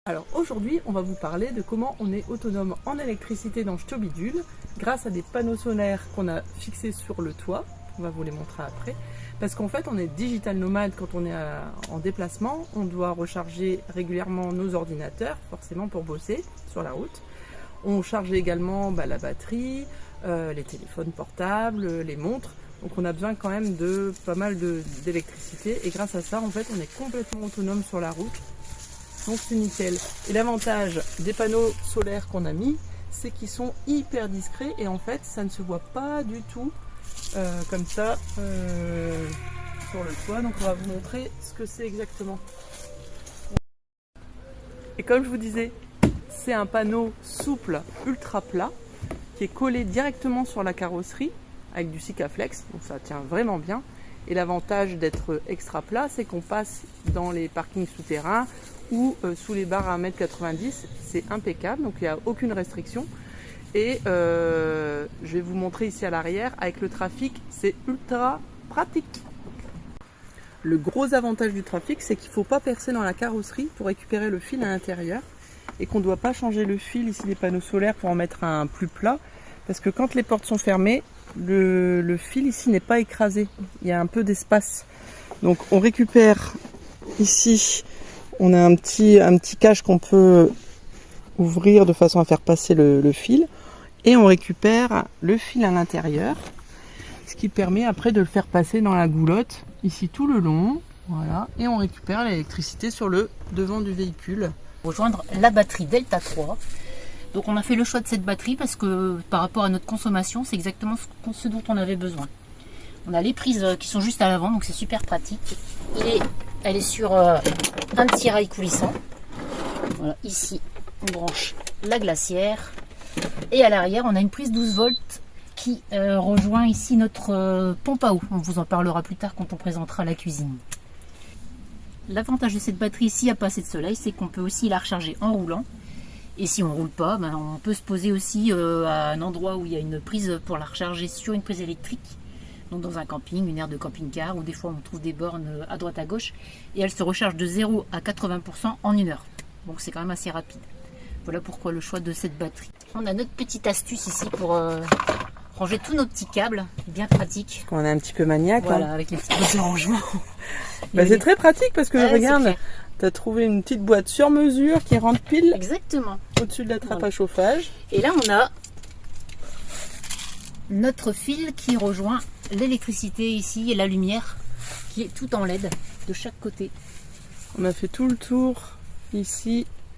Alors aujourd'hui, on va vous parler de comment on est autonome en électricité dans Stobidule grâce à des panneaux solaires qu'on a fixés sur le toit. On va vous les montrer après. Parce qu'en fait, on est digital nomade quand on est en déplacement. On doit recharger régulièrement nos ordinateurs, forcément pour bosser sur la route. On charge également la batterie, les téléphones portables, les montres. Donc on a besoin quand même de pas mal d'électricité. Et grâce à ça, en fait, on est complètement autonome sur la route. Donc c'est nickel. Et l'avantage des panneaux solaires qu'on a mis, c'est qu'ils sont hyper discrets et en fait ça ne se voit pas du tout comme ça sur le toit. Donc on va vous montrer ce que c'est exactement. Et comme je vous disais, c'est un panneau souple ultra plat qui est collé directement sur la carrosserie avec du Sikaflex, donc ça tient vraiment bien. Et l'avantage d'être extra plat, c'est qu'on passe dans les parkings souterrains ou sous les barres à 1,90 m, c'est impeccable, donc il n'y a aucune restriction. Et je vais vous montrer ici à l'arrière, avec le trafic, c'est ultra pratique. Le gros avantage du trafic, c'est qu'il ne faut pas percer dans la carrosserie pour récupérer le fil à l'intérieur et qu'on ne doit pas changer le fil ici des panneaux solaires pour en mettre un plus plat, parce que quand les portes sont fermées, le fil ici n'est pas écrasé, il y a un peu d'espace. Donc on récupère ici, on a un petit cache qu'on peut ouvrir de façon à faire passer le fil, et on récupère le fil à l'intérieur, ce qui permet après de le faire passer dans la goulotte ici tout le long, voilà, et on récupère l'électricité sur le devant du véhicule. Rejoindre la batterie Delta 3. Donc on a fait le choix de cette batterie parce que par rapport à notre consommation, c'est exactement ce dont on avait besoin. On a les prises qui sont juste à l'avant, donc c'est super pratique. Elle est sur un petit rail coulissant. Voilà, ici on branche la glacière. Et à l'arrière, on a une prise 12 volts qui rejoint ici notre pompe à eau. On vous en parlera plus tard quand on présentera la cuisine. L'avantage de cette batterie, s'il n'y a pas assez de soleil, c'est qu'on peut aussi la recharger en roulant. Et si on ne roule pas, on peut se poser aussi à un endroit où il y a une prise pour la recharger sur une prise électrique. Donc dans un camping, une aire de camping-car, ou des fois on trouve des bornes à droite à gauche. Et elle se recharge de 0 à 80% en 1 heure. Donc c'est quand même assez rapide. Voilà pourquoi le choix de cette batterie. On a notre petite astuce ici pour ranger tous nos petits câbles, bien pratique. On est un petit peu maniaque. Voilà, avec les petits boîtes de rangement. C'est très pratique parce que regarde, tu as trouvé une petite boîte sur mesure qui rentre pile au-dessus de la trappe à chauffage. Et là on a notre fil qui rejoint l'électricité ici et la lumière qui est tout en LED de chaque côté. On a fait tout le tour ici